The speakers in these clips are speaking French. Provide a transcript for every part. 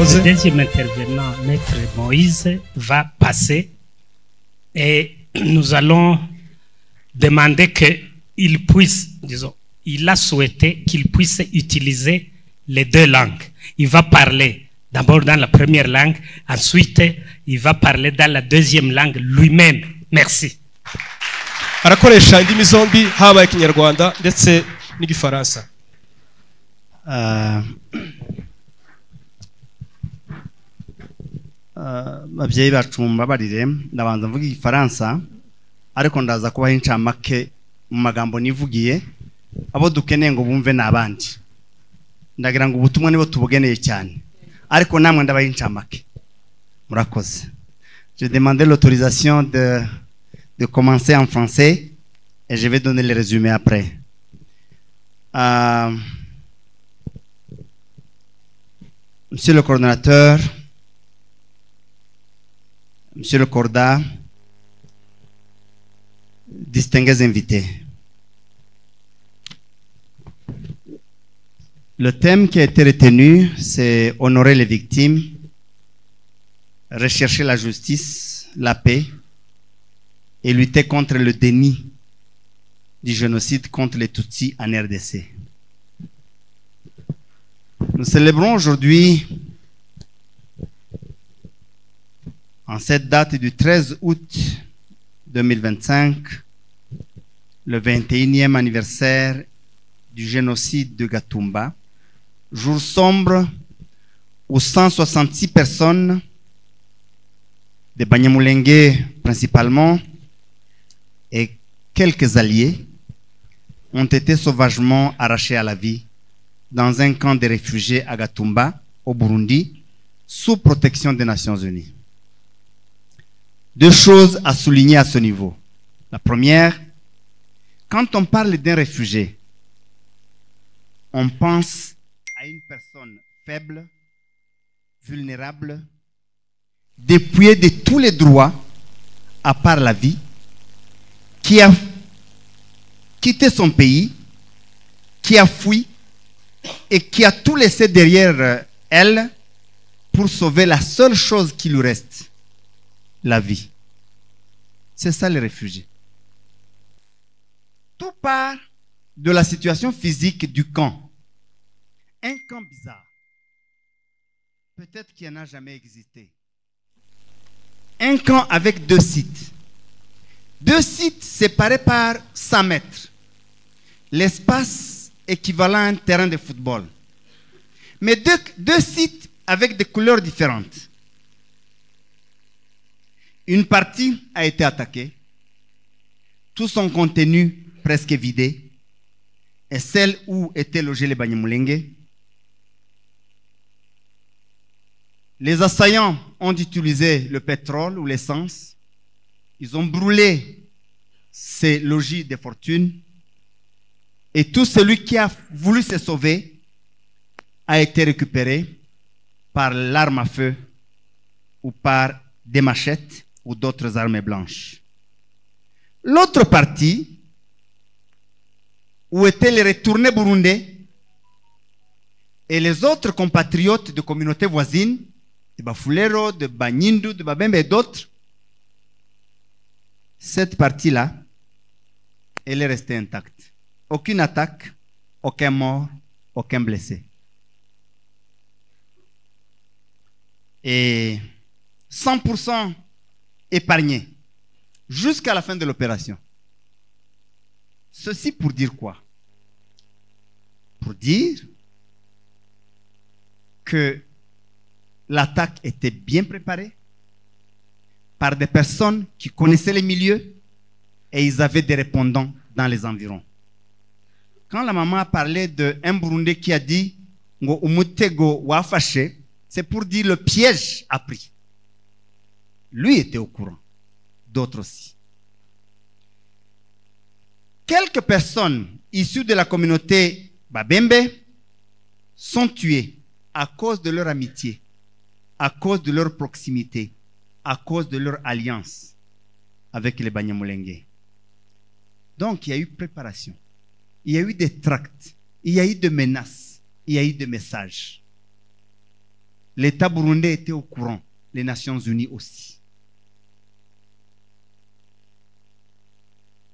murakoze. Le deuxième intervenant, Maître Moïse, va passer et nous allons demander qu'il puisse, disons, il a souhaité qu'il puisse utiliser les deux langues. Il va parler d'abord dans la première langue, ensuite il va parler dans la deuxième langue lui-même. Merci. Arakoresha indimi zombi haba ikinyarwanda ndetse n'igifaransa. Ababyeyi bacu mbabarire ndabanza mvuga igifaransa ariko ndaza kubaha incamake mu magambo nivugiye abo dukeneye ngo bumve n'abandi. Ndagira ngo ubutumwa nibo tubugeneye cyane ariko namwe ndabaha incamake. Murakoze. Je demandais l'autorisation de commencer en français et je vais donner le résumé après. Monsieur le coordonnateur, Monsieur le Corda, distingués invités. Le thème qui a été retenu, c'est honorer les victimes, rechercher la justice, la paix et lutter contre le déni du génocide contre les Tutsis en RDC. Nous célébrons aujourd'hui, en cette date du 13 août 2025, le 21e anniversaire du génocide de Gatumba, jour sombre où 166 personnes, de Banyamulenge principalement, et quelques alliés, ont été sauvagement arrachés à la vie dans un camp de réfugiés à Gatumba, au Burundi, sous protection des Nations Unies. Deux choses à souligner à ce niveau. La première, quand on parle d'un réfugié, on pense à une personne faible, vulnérable, dépouillée de tous les droits à part la vie, qui a quitté son pays, qui a fui et qui a tout laissé derrière elle pour sauver la seule chose qui lui reste, la vie. C'est ça les réfugiés. Tout part de la situation physique du camp. Un camp bizarre. Peut-être qu'il n'y en a jamais existé. Un camp avec deux sites. Deux sites séparés par 100 mètres. L'espace équivalent à un terrain de football. Mais deux sites avec des couleurs différentes. Une partie a été attaquée, tout son contenu presque vidé, et celle où étaient logés les Banyamulenge. Les assaillants ont utilisé le pétrole ou l'essence. Ils ont brûlé ces logis de fortune. Et tout celui qui a voulu se sauver a été récupéré par l'arme à feu ou par des machettes ou d'autres armes blanches. L'autre partie, où étaient les retournés burundais et les autres compatriotes de communautés voisines, de Bafulero, de Banyindu, de Babembe et d'autres, cette partie-là, elle est restée intacte. Aucune attaque, aucun mort, aucun blessé. Et 100% épargné jusqu'à la fin de l'opération. Ceci pour dire quoi? Pour dire que l'attaque était bien préparée par des personnes qui connaissaient les milieux et ils avaient des répondants dans les environs. Quand la maman a parlé d'un Burundais qui a dit ngo umutego wafashe, c'est pour dire le piège a pris. Lui était au courant, d'autres aussi. Quelques personnes issues de la communauté Babembe sont tuées à cause de leur amitié, à cause de leur proximité, à cause de leur alliance avec les Banyamulenge. Donc il y a eu préparation, il y a eu des tracts, il y a eu des menaces, il y a eu des messages. l'État burundais était au courant, les Nations Unies aussi.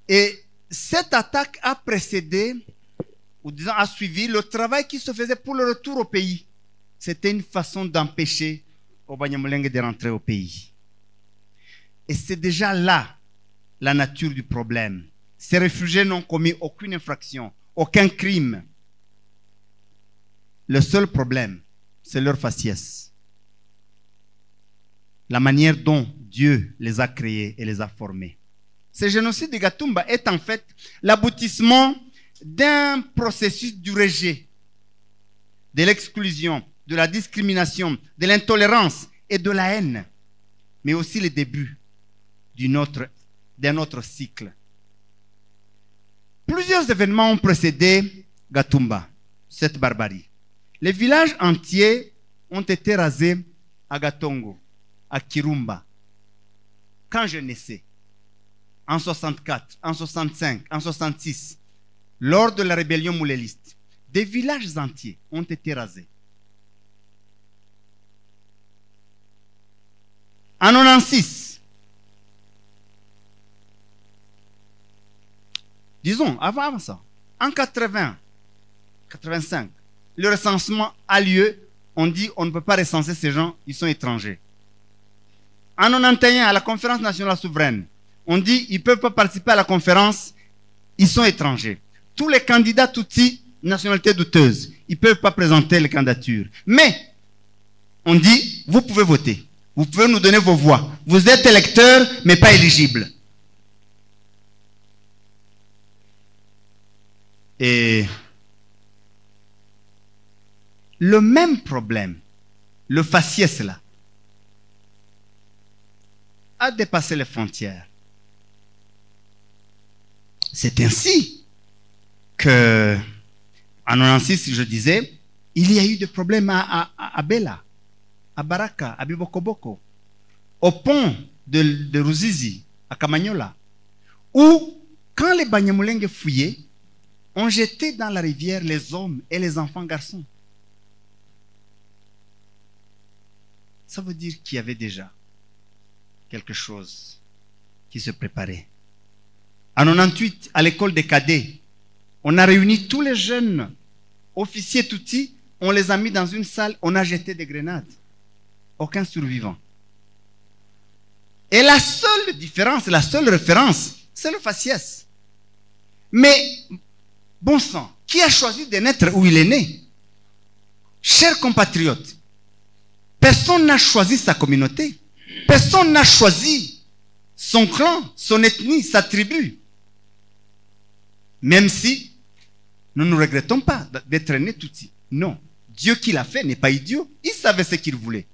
Et cette attaque a précédé, ou disons a suivi, le travail qui se faisait pour le retour au pays. C'était une façon d'empêcher aux Banyamulenge de rentrer au pays. Et c'est déjà là la nature du problème. Ces réfugiés n'ont commis aucune infraction, aucun crime. Le seul problème, c'est leur faciès. La manière dont Dieu les a créés et les a formés. Ce génocide de Gatumba est en fait l'aboutissement d'un processus du rejet, de l'exclusion, de la discrimination, de l'intolérance et de la haine, mais aussi le début d'un autre cycle. Plusieurs événements ont précédé Gatumba, cette barbarie. Les villages entiers ont été rasés à Gatongo, à Kirumba, quand je naissais, en 64, en 65, en 66, lors de la rébellion mouléliste. Des villages entiers ont été rasés. En 96, disons, avant ça, en 80, 85, le recensement a lieu, on dit on ne peut pas recenser ces gens, ils sont étrangers. En 91, à la conférence nationale souveraine, on dit ils ne peuvent pas participer à la conférence, ils sont étrangers. Tous les candidats Tutsi, nationalité douteuse, ils ne peuvent pas présenter les candidatures. Mais, on dit, vous pouvez voter. Vous pouvez nous donner vos voix. Vous êtes électeurs, mais pas éligibles. Et le même problème, le faciès là, a dépassé les frontières. C'est ainsi que, en 96, je disais, il y a eu des problèmes à Bela, à Baraka, à Bibokoboko, au pont de Ruzizi, à Kamanyola, où, quand les Banyamulenge fouillaient, on jetait dans la rivière les hommes et les enfants garçons. Ça veut dire qu'il y avait déjà quelque chose qui se préparait. En 98, à l'école des cadets, on a réuni tous les jeunes officiers Tutsi, on les a mis dans une salle, on a jeté des grenades. Aucun survivant. Et la seule différence, la seule référence, c'est le faciès. Mais, bon sang, qui a choisi de naître où il est né? Chers compatriotes, personne n'a choisi sa communauté. Personne n'a choisi son clan, son ethnie, sa tribu. Même si nous ne regrettons pas d'être nés Tutsi. Non. Dieu qui l'a fait n'est pas idiot. Il savait ce qu'il voulait.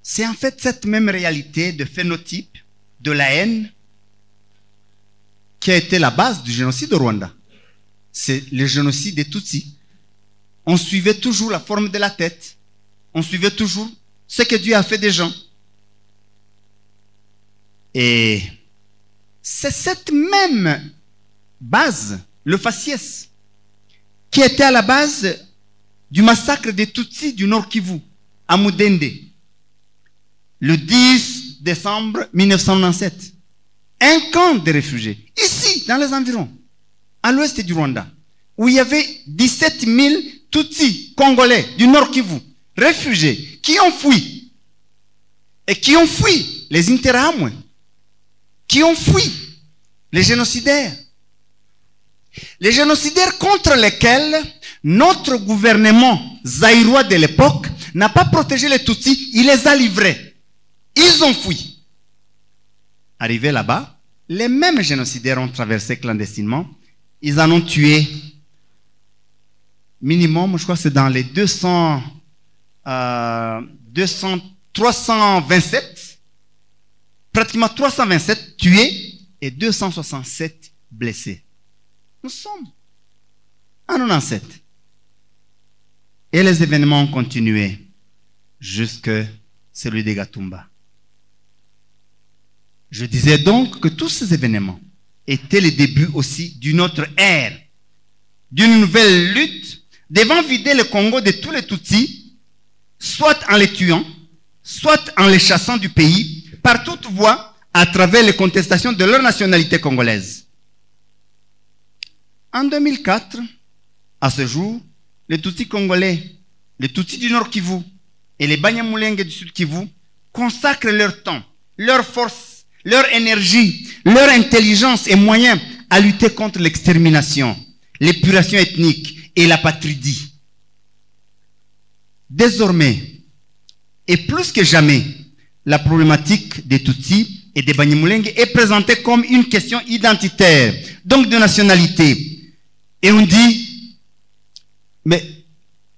C'est en fait cette même réalité de phénotype, de la haine, qui a été la base du génocide au Rwanda. C'est le génocide des Tutsis. On suivait toujours la forme de la tête. On suivait toujours ce que Dieu a fait des gens. Et c'est cette même base, le faciès, qui était à la base du massacre des Tutsis du Nord Kivu, à Mudende, le 10 décembre 1997. Un camp de réfugiés, ici, dans les environs, à l'ouest du Rwanda, où il y avait 17 000 Tutsis congolais du Nord Kivu, réfugiés, qui ont fui. Et qui ont fui les Interahamwe, qui ont fui les génocidaires. Les génocidaires contre lesquels notre gouvernement zaïrois de l'époque n'a pas protégé les Tutsis, il les a livrés. Ils ont fui. Arrivés là-bas, les mêmes génocidaires ont traversé clandestinement. Ils en ont tué minimum, je crois que c'est dans les 327, pratiquement 327 tués et 267 blessés. Nous sommes en 97. Et les événements ont continué jusqu'à celui de Gatumba. Je disais donc que tous ces événements étaient le début aussi d'une autre ère d'une nouvelle lutte devant vider le Congo de tous les Tutsis, soit en les tuant, soit en les chassant du pays, par toute voie, à travers les contestations de leur nationalité congolaise. En 2004, à ce jour, les Tutsis congolais, les Tutsis du Nord Kivu et les Banyamulenge du Sud Kivu consacrent leur temps, leur force, leur énergie, leur intelligence et moyens à lutter contre l'extermination, l'épuration ethnique et l'apatridie. Désormais, et plus que jamais, la problématique des Tutsis et des Banyamulenge est présentée comme une question identitaire, donc de nationalité. Et on dit, mais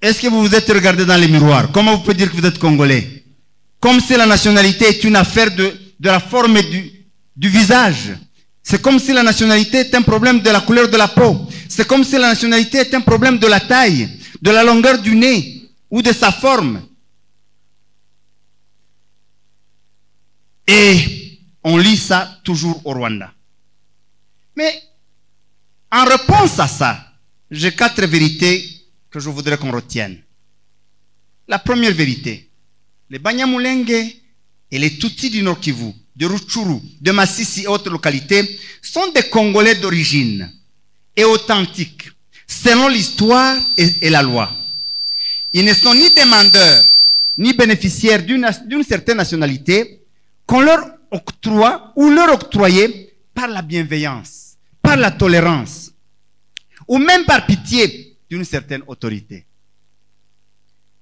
est-ce que vous vous êtes regardé dans les miroirs? Comment vous pouvez dire que vous êtes Congolais? Comme si la nationalité est une affaire de la forme du visage. C'est comme si la nationalité est un problème de la couleur de la peau. C'est comme si la nationalité est un problème de la taille, de la longueur du nez ou de sa forme. Et on lit ça toujours au Rwanda. Mais en réponse à ça, j'ai 4 vérités que je voudrais qu'on retienne. La première vérité, les Banyamulenge et les Tutsis du Nord Kivu, de Rutshuru, de Masisi et autres localités sont des Congolais d'origine et authentiques, selon l'histoire et la loi. Ils ne sont ni demandeurs, ni bénéficiaires d'une certaine nationalité qu'on leur octroie ou leur octroyait par la bienveillance, par la tolérance, ou même par pitié d'une certaine autorité.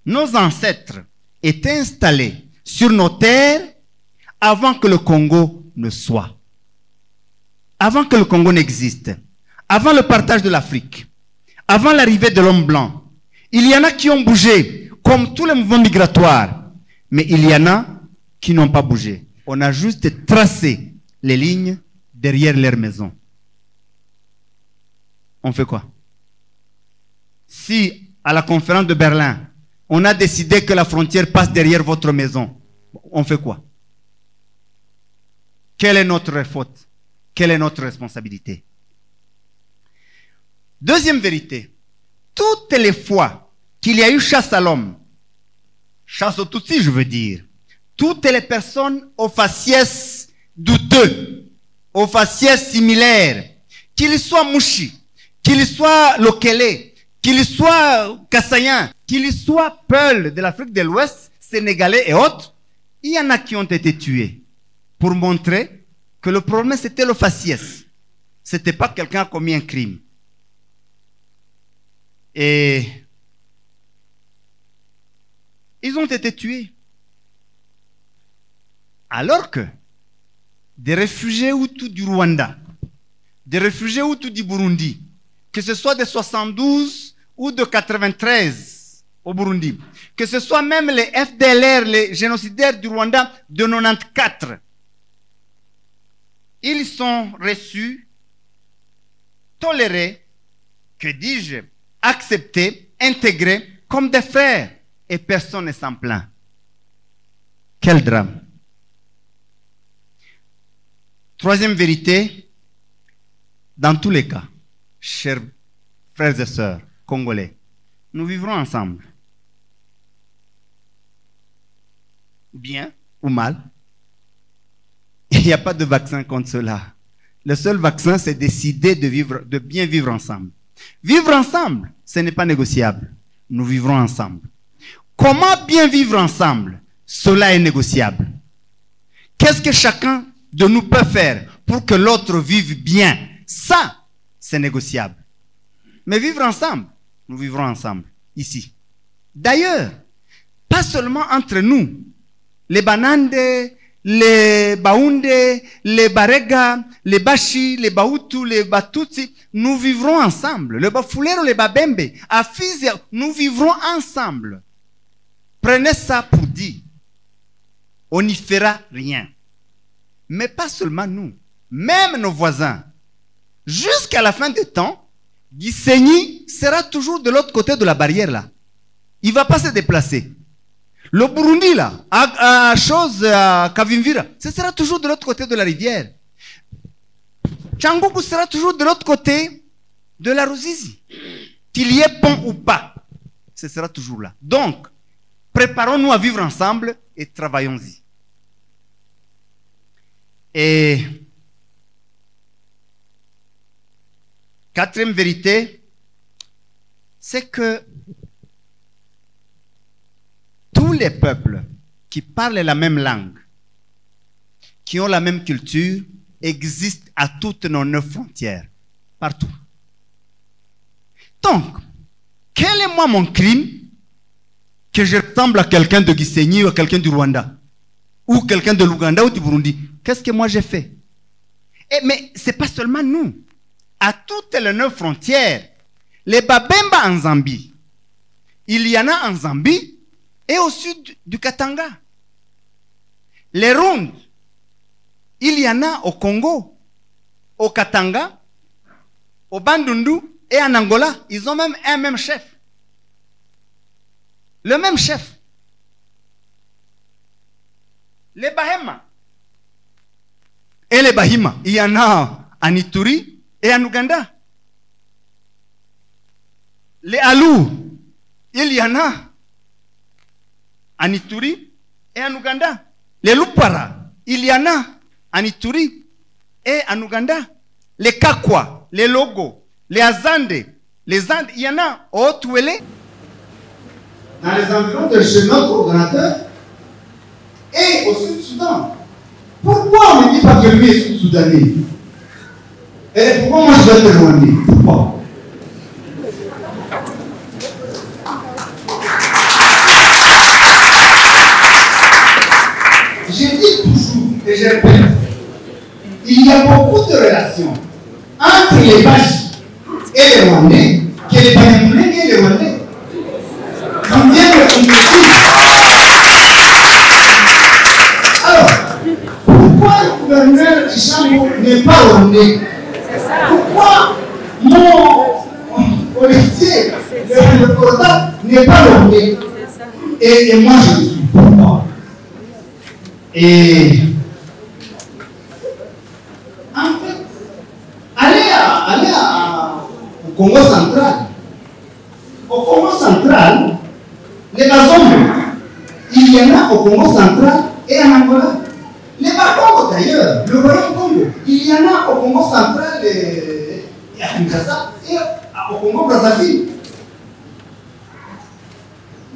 Nos ancêtres étaient installés sur nos terres avant que le Congo ne soit. Avant que le Congo n'existe. Avant le partage de l'Afrique. Avant l'arrivée de l'homme blanc. Il y en a qui ont bougé, comme tous les mouvements migratoires. Mais il y en a qui n'ont pas bougé. On a juste tracé les lignes derrière leur maison. On fait quoi? Si, à la conférence de Berlin, on a décidé que la frontière passe derrière votre maison, on fait quoi? Quelle est notre faute? Quelle est notre responsabilité? Deuxième vérité. Toutes les fois qu'il y a eu chasse à l'homme, chasse aux Tutsis, je veux dire, toutes les personnes aux faciès douteux, aux faciès similaires, qu'ils soient Mouchi, qu'ils soient Lokele, qu'ils soient Kassayan, qu'ils soient Peul de l'Afrique de l'Ouest, Sénégalais et autres, il y en a qui ont été tués pour montrer que le problème c'était le faciès. Ce n'était pas quelqu'un qui a commis un crime. Et ils ont été tués. Alors que des réfugiés Hutus du Rwanda, des réfugiés Hutus du Burundi, que ce soit de 72 ou de 93 au Burundi, que ce soit même les FDLR, les génocidaires du Rwanda de 94, ils sont reçus, tolérés, que dis-je, acceptés, intégrés comme des frères, et personne ne s'en plaint. Quel drame! Troisième vérité, dans tous les cas, chers frères et sœurs congolais, nous vivrons ensemble. Bien ou mal. Il n'y a pas de vaccin contre cela. Le seul vaccin, c'est décider de bien vivre ensemble. Vivre ensemble, ce n'est pas négociable. Nous vivrons ensemble. Comment bien vivre ensemble? Cela est négociable. Qu'est-ce que chacun de nous peut faire pour que l'autre vive bien? Ça, c'est négociable. Mais vivre ensemble, nous vivrons ensemble, ici. D'ailleurs, pas seulement entre nous, les Banande, les Baounde, les Barega, les Bashi, les Bahutu, les Batutsi, nous vivrons ensemble. Le Bafulero, les Babembe, à Fizia, nous vivrons ensemble. Prenez ça pour dire, on n'y fera rien. Mais pas seulement nous, même nos voisins. Jusqu'à la fin des temps, Gisenyi sera toujours de l'autre côté de la barrière là. Il ne va pas se déplacer. Le Burundi là, à Kavimvira, ce sera toujours de l'autre côté de la rivière. Tchangoku sera toujours de l'autre côté de la Ruzizi. qu'il y ait pont ou pas, ce sera toujours là. Donc, préparons-nous à vivre ensemble et travaillons-y. Et quatrième vérité, c'est que tous les peuples qui parlent la même langue, qui ont la même culture, existent à toutes nos 9 frontières, partout. Donc, quel est moi mon crime que je ressemble à quelqu'un de Gisenyi ou à quelqu'un du Rwanda ou quelqu'un de l'Ouganda ou du Burundi? Qu'est-ce que moi j'ai fait? Mais ce n'est pas seulement nous. À toutes les 9 frontières, les Babemba en Zambie, il y en a en Zambie et au sud du Katanga. Les Rondes, il y en a au Congo, au Katanga, au Bandundu et en Angola. Ils ont même un même chef. Le même chef. Les Bahema et les Bahima, il y en a en Ituri et en Ouganda. Les Alou, il y en a en Ituri et en Ouganda. Les Lupara, il y en a en Ituri et en Ouganda. Les Kakwa, les Logo, les Azande, les Andes, il y en a au Haut-Ouélé. Dans les environs de chez notre coordonnateur et au Sud-Soudan. Pourquoi on ne dit pas que lui est Sud-Soudanais? Et pourquoi moi je dois être rwandais? Pourquoi? Je dis toujours et je répète, il y a beaucoup de relations entre les Bashi et les Rwandais que les Banyamulenge et les Rwandais. Vous viennent de comprendre. Alors, pourquoi le gouverneur Kishambo n'est pas rwandais? Pourquoi mon policier, le cordat, n'est pas rwandais? Et moi je le suis. Pourquoi? Et en fait, allez au Congo central. Au Congo central, les Bazombe, il y en a au Congo central et en Angola. Les Bakongo d'ailleurs, le Royaume Congo, il y en a au Congo central et à Kinshasa et au Congo Brazzaville.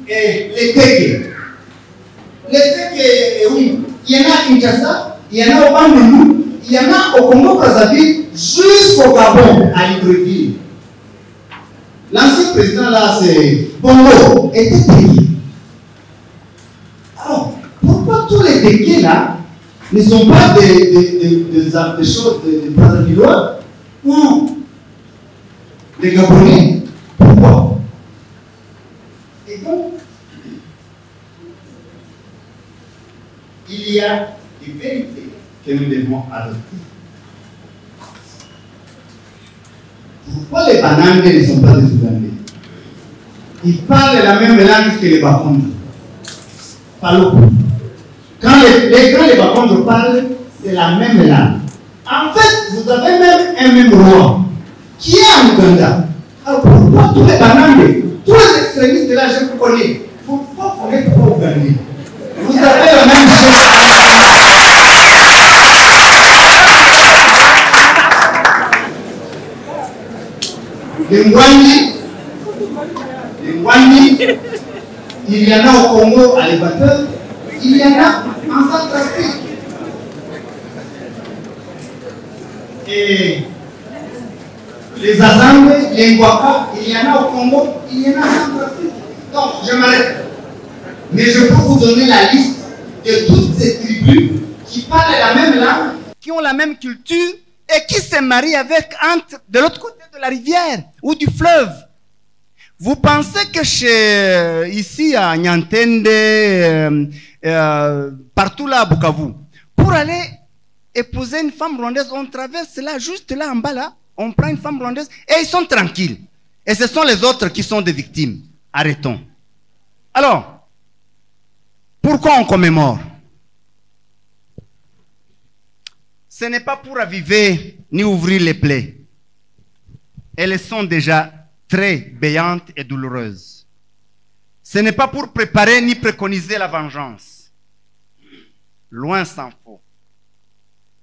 Et les Teke. Les Teke, oui, il y en a à Kinshasa, il y en a au Bandundu, il y en a au Congo Brazzaville jusqu'au Gabon, à Libreville. L'ancien président là, c'est Bongo, était Teke. Alors, pourquoi tous les Teke là ne sont pas des choses de Brazzavillois ou des Gabonais? Pourquoi? Et donc, il y a des vérités que nous devons adopter. Pourquoi les Banandes ne sont pas des Ougandais? Ils parlent la même langue que les Bakonde. Quand les Bakonde parlent, c'est la même langue. En fait, vous avez même un même roi qui est en Ouganda. Alors pourquoi tous les Banandes, tous les extrémistes de là, je vous connais, pourquoi vous n'êtes pas Ougandais? Vous avez la même chose. Les Ngwani, il y en a au Congo à l'Équateur, il y en a en Centrafrique. Et les Azande, les Ngwaka, il y en a au Congo, il y en a en Centrafrique. Donc, je m'arrête. Mais je peux vous donner la liste de toutes ces tribus qui parlent la même langue, qui ont la même culture et qui se marient avec entre de l'autre côté de la rivière ou du fleuve. Vous pensez que ici à Nyantende, partout là à Bukavu, pour aller épouser une femme rwandaise, on traverse là, juste là en bas là, on prend une femme rwandaise et ils sont tranquilles. Et ce sont les autres qui sont des victimes. Arrêtons. Alors, pourquoi on commémore? Ce n'est pas pour raviver ni ouvrir les plaies. Elles sont déjà très béante et douloureuse. Ce n'est pas pour préparer ni préconiser la vengeance. Loin s'en faut.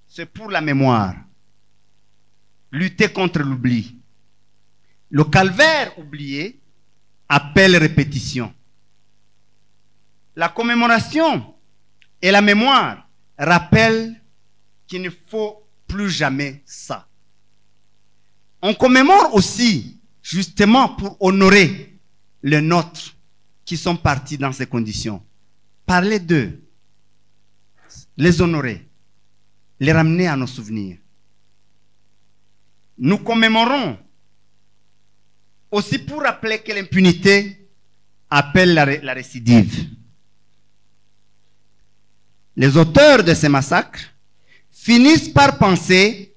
C'est pour la mémoire. Lutter contre l'oubli. Le calvaire oublié appelle répétition. La commémoration et la mémoire rappellent qu'il ne faut plus jamais ça. On commémore aussi justement pour honorer les nôtres qui sont partis dans ces conditions. Parler d'eux, les honorer, les ramener à nos souvenirs. Nous commémorons aussi pour rappeler que l'impunité appelle la récidive. Les auteurs de ces massacres finissent par penser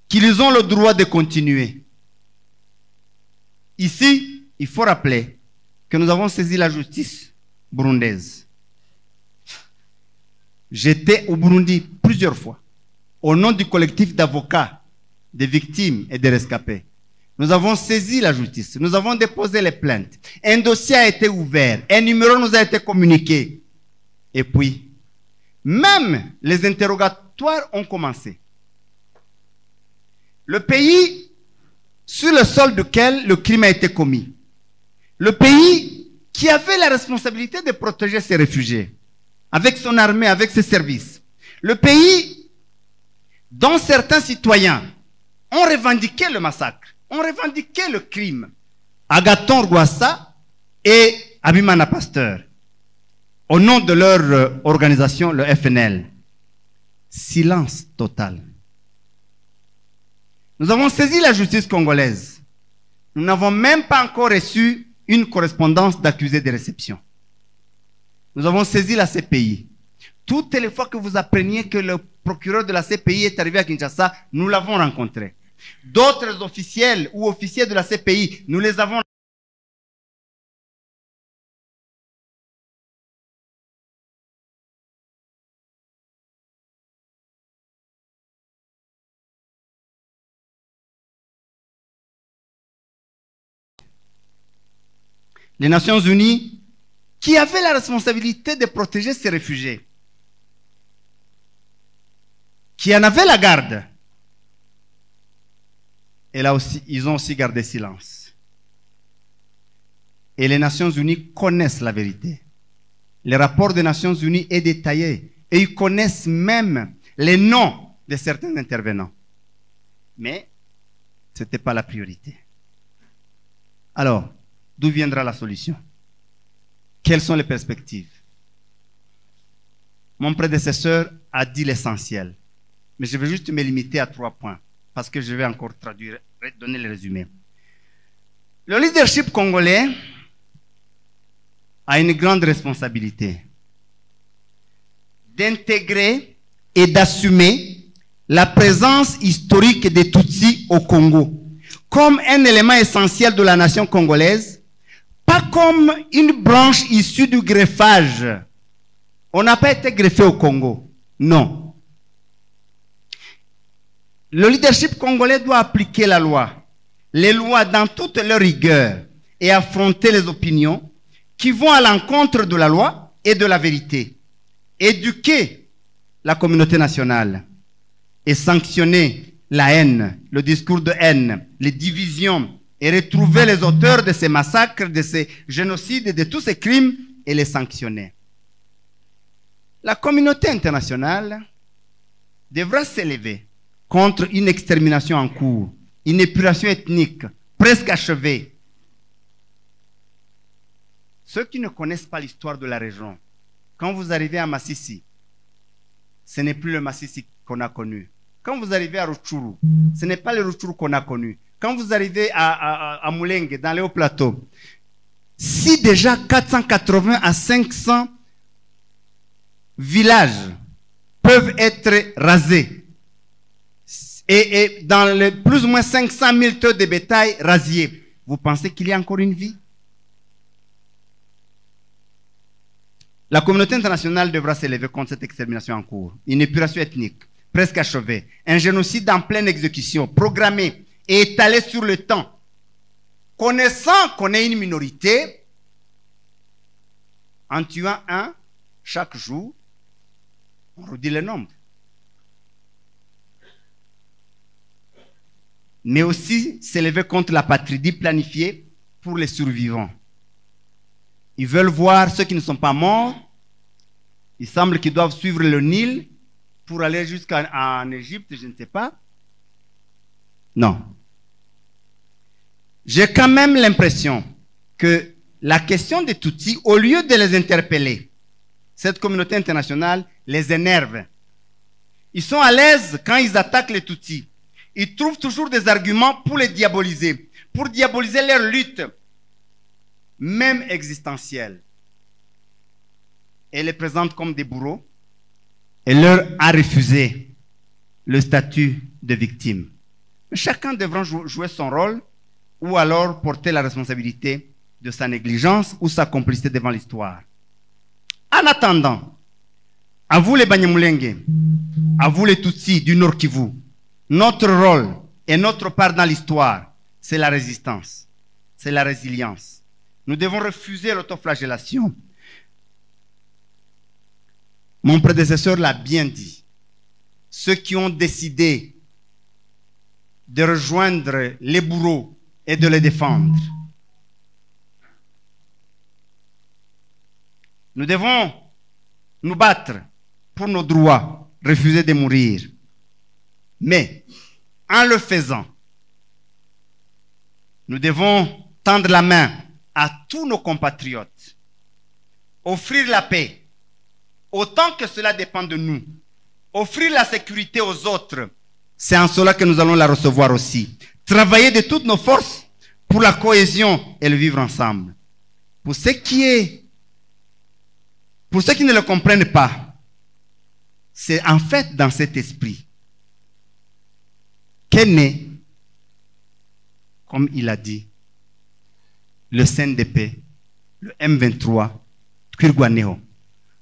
qu'ils ont le droit de continuer. Ici, il faut rappeler que nous avons saisi la justice burundaise. J'étais au Burundi plusieurs fois, au nom du collectif d'avocats, des victimes et des rescapés. Nous avons saisi la justice, nous avons déposé les plaintes. Un dossier a été ouvert, un numéro nous a été communiqué. Et puis, même les interrogatoires ont commencé. Le pays sur le sol duquel le crime a été commis. Le pays qui avait la responsabilité de protéger ses réfugiés, avec son armée, avec ses services. Le pays dont certains citoyens ont revendiqué le massacre, ont revendiqué le crime. Agathon Rwasa et Abimana Pasteur, au nom de leur organisation, le FNL. Silence total. Nous avons saisi la justice congolaise. Nous n'avons même pas encore reçu une correspondance d'accusé de réception. Nous avons saisi la CPI. Toutes les fois que vous appreniez que le procureur de la CPI est arrivé à Kinshasa, nous l'avons rencontré. D'autres officiels ou officiers de la CPI, nous les avons. Les Nations Unies, qui avaient la responsabilité de protéger ces réfugiés, qui en avaient la garde, et là aussi, ils ont aussi gardé silence. Et les Nations Unies connaissent la vérité. Le rapport des Nations Unies est détaillé, et ils connaissent même les noms de certains intervenants. Mais ce n'était pas la priorité. Alors, d'où viendra la solution? Quelles sont les perspectives? Mon prédécesseur a dit l'essentiel. Mais je vais juste me limiter à 3 points, parce que je vais encore traduire, donner le résumé. Le leadership congolais a une grande responsabilité d'intégrer et d'assumer la présence historique des Tutsis au Congo comme un élément essentiel de la nation congolaise, pas comme une branche issue du greffage. On n'a pas été greffé au Congo. Non. Le leadership congolais doit appliquer la loi, les lois dans toute leur rigueur et affronter les opinions qui vont à l'encontre de la loi et de la vérité. Éduquer la communauté nationale et sanctionner la haine, le discours de haine, les divisions et retrouver les auteurs de ces massacres, de ces génocides et de tous ces crimes et les sanctionner. La communauté internationale devra s'élever contre une extermination en cours, une épuration ethnique presque achevée. Ceux qui ne connaissent pas l'histoire de la région, quand vous arrivez à Massissi, ce n'est plus le Massissi qu'on a connu. Quand vous arrivez à Rutshuru, ce n'est pas le Rutshuru qu'on a connu. Quand vous arrivez à Mulenge, dans les hauts plateaux, si déjà 480 à 500 villages peuvent être rasés, et dans les plus ou moins 500 000 teux de bétail rasiés, vous pensez qu'il y a encore une vie? La communauté internationale devra s'élever contre cette extermination en cours. Une épuration ethnique presque achevée, un génocide en pleine exécution, programmé et étalé sur le temps, connaissant qu'on est une minorité, en tuant un chaque jour, on réduit le nombre. Mais aussi s'élever contre la patrie planifiée pour les survivants. Ils veulent voir ceux qui ne sont pas morts. Il semble qu'ils doivent suivre le Nil pour aller jusqu'en Égypte, je ne sais pas. Non. J'ai quand même l'impression que la question des Tutsis, au lieu de les interpeller, cette communauté internationale les énerve. Ils sont à l'aise quand ils attaquent les Tutsis. Ils trouvent toujours des arguments pour les diaboliser, pour diaboliser leur lutte, même existentielle. Et les présentent comme des bourreaux et leur a refusé le statut de victime. Mais chacun devra jouer son rôle ou alors porter la responsabilité de sa négligence ou sa complicité devant l'histoire. En attendant, à vous les Banyamulenge, à vous les Tutsis du Nord Kivu, notre rôle et notre part dans l'histoire, c'est la résistance, c'est la résilience. Nous devons refuser l'autoflagellation. Mon prédécesseur l'a bien dit. Ceux qui ont décidé de rejoindre les bourreaux et de les défendre. Nous devons nous battre pour nos droits, refuser de mourir. Mais, en le faisant, nous devons tendre la main à tous nos compatriotes, offrir la paix, autant que cela dépend de nous, offrir la sécurité aux autres. C'est en cela que nous allons la recevoir aussi. Travailler de toutes nos forces pour la cohésion et le vivre ensemble. Pour ceux qui ne le comprennent pas, c'est en fait dans cet esprit qu'est né, comme il a dit, le CNDP, le M23, Twirwaneho.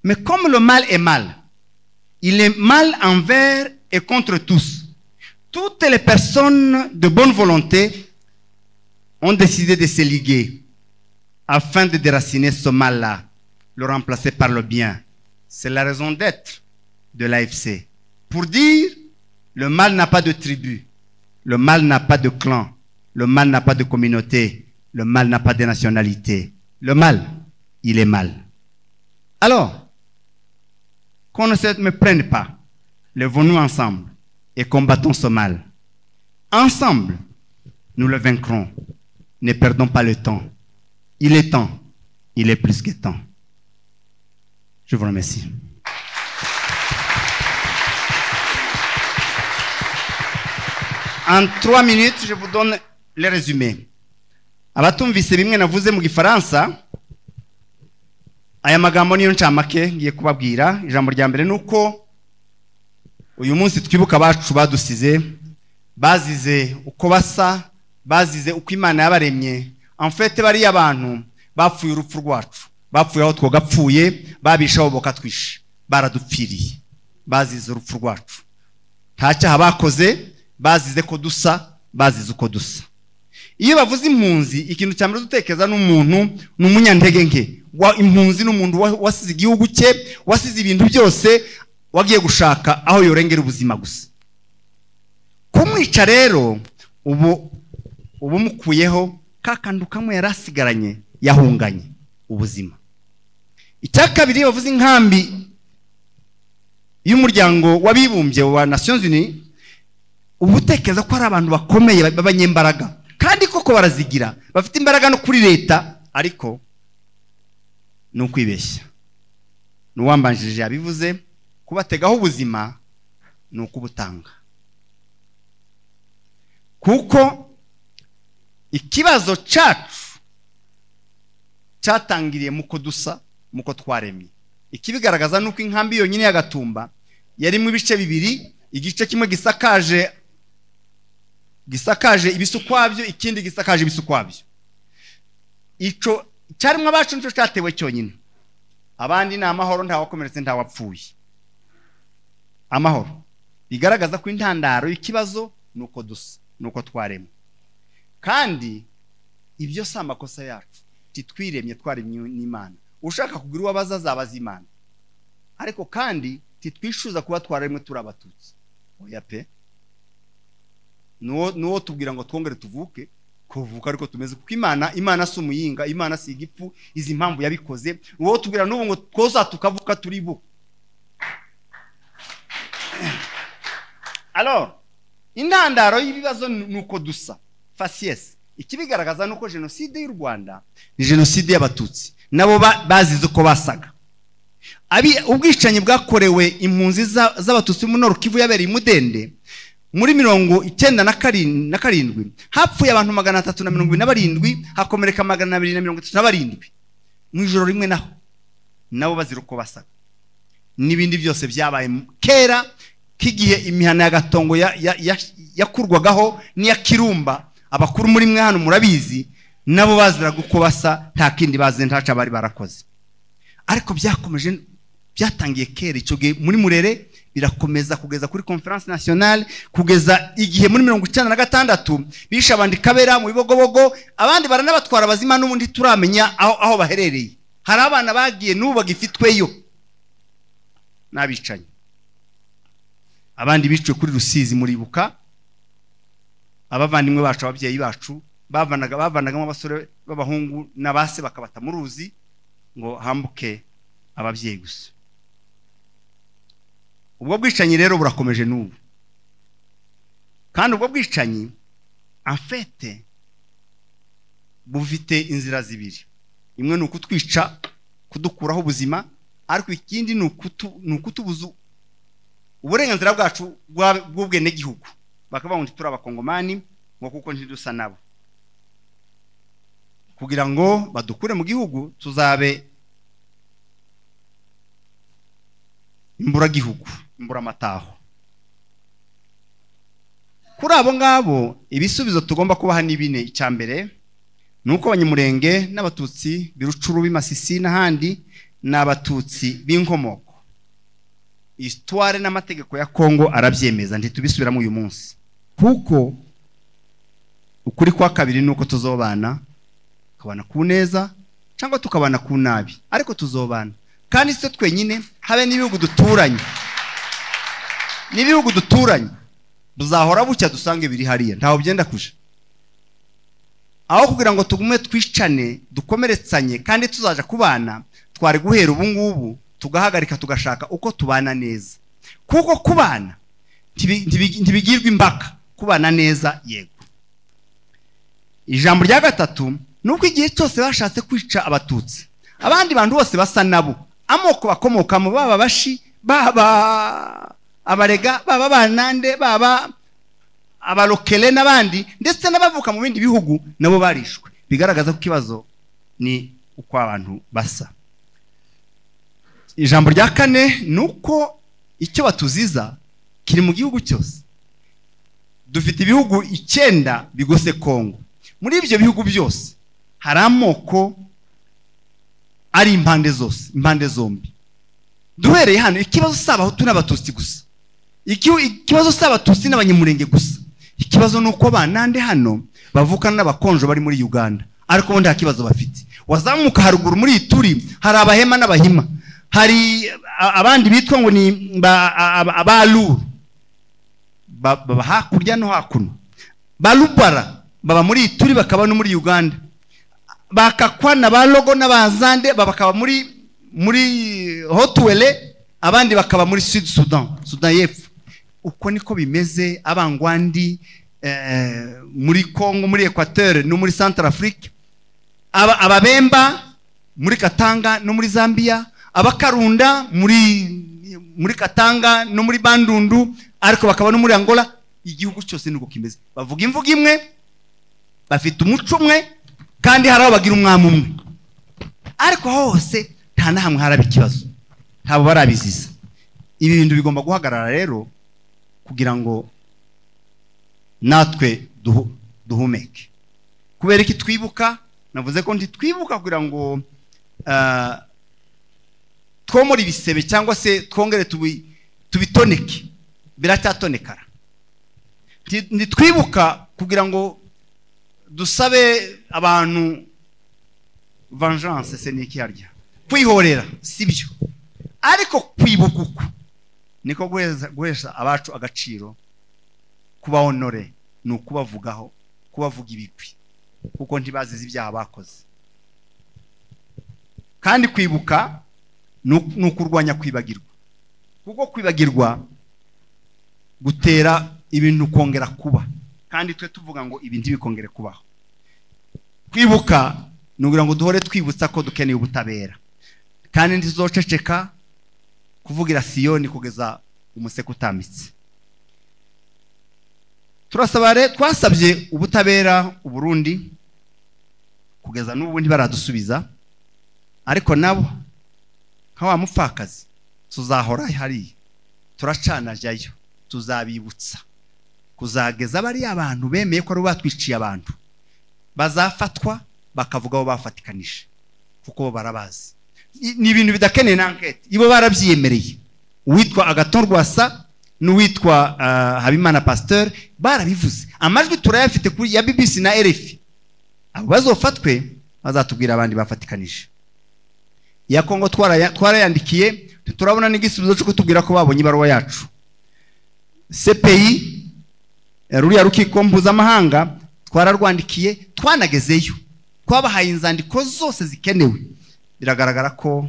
Mais comme le mal est mal, il est mal envers et contre tous. Toutes les personnes de bonne volonté ont décidé de se liguer afin de déraciner ce mal-là, le remplacer par le bien. C'est la raison d'être de l'AFC. Pour dire, le mal n'a pas de tribu, le mal n'a pas de clan, le mal n'a pas de communauté, le mal n'a pas de nationalité. Le mal, il est mal. Alors, qu'on ne se méprenne pas, levons-nous ensemble et combattons ce mal. Ensemble, nous le vaincrons. Ne perdons pas le temps. Il est temps. Il est plus que temps. Je vous remercie. En 3 minutes, je vous donne le résumé. Abatumvise bimwe navuze mu Gifaransa, aya magambo niyo ncamake ngiye kubabwira. Ijambo rya mbere nuko uyu munsi twibuka abacu badusize, bazize uko basa, bazize uko Imana yabaremye. En fait bari abantu bapfuye urupfu rwacu, bapfuye aho twogapfuye, babishaho bokatwishe, baradupfiriye, bazize urupfu rwacu. Ntacyaha bakoze, bazize ko dusa, bazize uko dusa. Iyo bavuze impunzi, ikintu cya mbere dutekereza n'umuntu n'umunyantege nke. Impunzi n'umuntu wasize igihugu cye, wasize ibintu byose, wagiye gushaka aho yorengera ubuzima gusa. Kumwica rero ubu mukuyeho kakandu kamwe yarasigaranye, yahunganye ubuzima. Icya kabiri bavuze inkambi y'umuryango w'abibumbye wa Nations Unies, ubutekereza ko ari abantu bakomeye b'abanyembaraga, kandi koko barazigira, bafite imbaraga no kuri leta, ariko no kwibeshya. Nuwambanjije yabivuze, kubategaho ubuzima no kubutanga. Kuko ikibazo cyacu cyatangiriye muko dusa, muko twaremye. Ikibigaragaza nuko inkambi yonyine ya Gatumba yari mu bice bibiri, igice kimwe gisakaje ibisukwabyo, ikindi gisakaje ibisukwabyo. Ico cyarimwe abacu nico cyatewe cyonyine. Abandi ni amahoro, nta wakomeretse, nta wapfuye. Amahoro bigaragaza ko intandaro y'ikibazo nuko dusa, nuko twaremye. Kandi ibyo si amakosa yacu, titwiremye twaremye n'Imana. Ushaka kugira uwabaza azabaza Imana, ariko kandi titwishuza kuba twaremwe turi abatutsi. Oya pe, nuwo tubwira ngo twongere tuvuke, kuvuka ariko tumeze kuko Imana si umuyinga, Imana si igipfu, izi impamvu yabikoze. Uwo tubwira n'ubu ngo twoza tukavuka turi bo. Alors intandaro y'ibibazo nuko dusa faciès. Ikibigaragaza nuko genocide y'u Rwanda ni genocide y'abatutsi, nabo bazize ko basaga. Ubwicanyi bwakorewe impunzi z'abatutsi mu Nord Kivu yabereye Mudende muri 1997 hapfuye abantu 327, hakomereka 237 mu ijoro rimwe. Naho nabo bazira ko basaga. N'ibindi byose byabaye kera kigihe imihana ya Gatongo yakurwagaho n'iya Kirumba. Abakuru muri mwe hano murabizi, nabo bazira guko basa, nta kindi baze ntaca bari barakoze. Ariko byakomeje, byatangiye kera icyo gihe muri Murere, birakomeza kugeza kuri Conference Nationale, kugeza igihe muri 1996 bisha abandi Kabera mu Bibogobogo, abandi baranabatwara bazima n'ubundi turamenya aho baherereye. Hari abana bagiye n'ubu bagifitweyo n'abicanye. Abandi bicwe kuri Rusizi muribuka, abavandimwe bacu, ababyeyi bacu bavanagamo abasore b'abahungu n'abase bakabata mu ruzi ngo hambuke ababyeyi gusa. Ubwo bwicanyi rero burakomeje n'ubu, kandi ubwo bwicanyi en fait bufite inzira zibiri. Imwe ni ukutwica, kudukuraho ubuzima, ariko ikindi ni ukutubuza uburenganzira bwacu bw'ubwene gihugu. Bakavuga ngo turi abakongomani ngo kuko ntidusa nabo, kugira ngo badukure mu gihugu tuzabe imbura gihugu, imbura amataho. Kuri abo ngabo ibisubizo tugomba kubaha ni bine. Icyambere nuko Abanyamurenge n'abatutsi birucuru b'Imasisi n'ahandi n'abatutsi b'inkomoko. Histoire n'amategeko ya Kongo arabyemeza, ntitubisubiramo uyu munsi. Kuko ukuri kwa kabiri nuko tuzobana, tukabana ku neza cyangwa tukabana ku nabi, ariko tuzobana. Kandi se twenyine, habe n'ibihugu duturanye. N'ibihugu duturanye buzahora bucya dusange biri hariya, ntaho byenda kuja. Aho kugira ngo tugume twicane, dukomeretsanye, kandi tuzaja kubana, twari guhera ubu ngubu tugahagarika tugashaka uko tubana neza. Kuko kubana ntibigirwa impaka, kubana neza yego. Ijambo rya gatatu nuko igihe cyose bashatse kwica abatutsi, abandi bantu bose basa nabo, amoko bakomokamo, baba bashi, baba abarega, baba banande, baba abalokele n'abandi, ndetse n'abavuka mu bindi bihugu nabo barishwe. Bigaragaza ko kibazo ni uko abantu basa. Ijambo rya kane nuko icyo batuziza kiri mu gihugu cyose. Dufite ibihugu 9 bigose Kongo. Muri ibyo bihugu byose hari amoko ari impande zose, impande zombi. Duhereye hano, ikibazo s'abahutu n'abatutsi gusa, ikibazo s'abatutsi n'Abanyamurenge gusa. Ikibazo nuko banande hano bavukana n'abakonjo bari muri Uganda, ariko bo nta kibazo bafite. Wazamuka haruguru muri Ituri hari abahema n'abahima, hari abandi bitwa ngo ni abalu, baba hakurya no hakuno. Balubara baba muri Ituri, bakaba no muri Uganda. Bakakwana balogo n'abazande bakaba muri Hotwele, abandi bakaba muri Sud Sudan y'Epfo. Uko niko bimeze. Abangwandi muri Congo, muri Equateur no muri Centrafrique, ababemba muri Katanga no muri Zambia, abakarunda muri Katanga no muri Bandundu, ariko bakaba no muri Angola. Igihugu cyose nuko kimeze, bavuga imvugo imwe, bafite umuco umwe, kandi haraho bagira umwami umwe, ariko hose nta na hamwe haraba ikibazo, ntabo barabiziza. Ibi bintu bigomba guhagarara rero kugira ngo natwe duhumeke. Kubera iki twibuka? Navuze ko ntitwibuka kugira ngo twomora ibisebe cyangwa se twongere tubitoneke, biracyatonekara. Ntitwibuka kugira ngo dusabe abantu vengeance se niki harya kwihorera sibyo ariko kwibuka uko niko guhesha abacu agaciro kuba honore ni ukubavugaho kubavuga ibigwi kuko ntibazize ibyaha bakoze kandi kwibuka ni ukurwanya kwibagirwa kuko kwibagirwa gutera ibintu kongera kuba kandi twe tuvuga ngo ibintu bikongere kubaho kwibuka nugira ngo duhore twibutsa ko dukeneye ubutabera kandi ntizoceceka kuvugira Siyoni kugeza umuseke utamitse twasabye ubutabera uburundi kugeza n'ubu ntibaradusubiza ariko nabo nka wa mupfakazi tuzahora hari turacana jayo tuzabibutsa kuzageza bari abantu bemeye ko ari batwiciye abantu bazafatwa bakavuga abo bafatikanije kuko barabazi ni ibintu bidakeneye na enquête ibo barabyiyemereye uwitwa Agathon Rwasa n'uwitwa Habimana Pasteur barabivuze amajwi turayafite kuri ya BBC na RFI abo bazofatwe bazatubwira abandi bafatikanije ya Kongo twarayandikiye turabona n'igisubizo cyo kutubwira ko babonye ibaruwa yacu CPI ruriya rukiko mpuzamahanga twararwandikiye twanagezeyo twabahaye inzandiko zose zikenewe biragaragara ko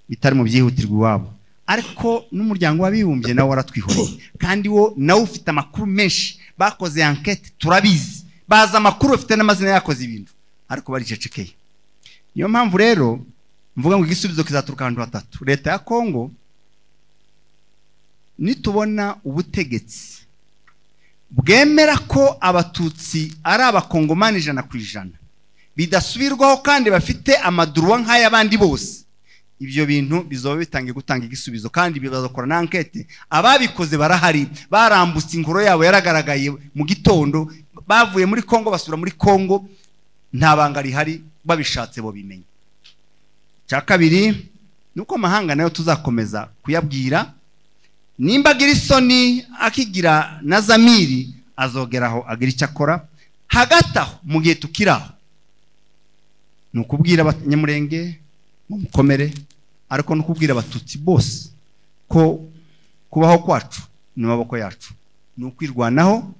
bitari mu byihutirwa iwabo ariko n'umuryango w'abibumbye nawe waratwihoreye kandi wo nawe ufite amakuru menshi bakoze enquête turabizi baza amakuru bafite n'amazina yakoze ibintu ariko baricecekeye niyo mpamvu rero mvuga ngo igisubizo kizaturuka ahantu hatatu leta ya Kongo nitubona ubutegetsi bwemera ko abatutsi ari abakongomani 100% bidasubirwaho kandi bafite amadurwa nk'ay'abandi bose ibyo bintu bizoba bitangiye gutanga igisubizo kandi bizakora na enquête ababikoze barahari barambutse inkoro yabo yaragaragaye mu gitondo bavuye muri Kongo basura muri Kongo nta banga rihari babishatse bo bimenye cya kabiri nuko mahanga nayo tuzakomeza kuyabwira nimba agira isoni akigira na zamiri azogeraho agira icyo akora hagati aho mu gihe tukiraho ni ukubwira abanyamurenge mu mukomere ariko no kubwira abatutsi bose ko kubaho kwacu ni maboko yacu ni ukwirwanaho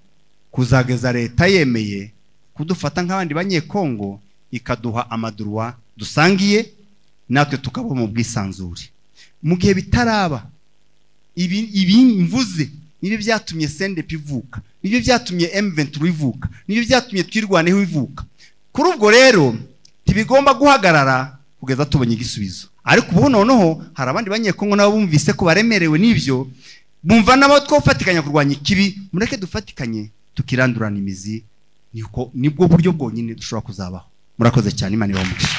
kuzageza leta yemeye kudufata nk'abandi banyekongo ikaduha amadurwa dusangiye natwe tukaba mu bwisanzure mu gihe bitaraba ibi mvuze nibyo byatumye CNDP ivuka nibyo byatumye M23 ivuka nibyo byatumye twirwaneho ivuka kuri ubwo rero tibigomba guhagarara kugeza tubonye igisubizo ariko ubu noneho hari abandi banyekongo nabo bumvise ko baremerewe n'ibyo bumva nabo twofatikanya kurwanya ikibi mureke dufatikanye tukirandurana imizi nibwo buryo bwonyine dushobora kuzabaho murakoze cyane Imana ibamugisha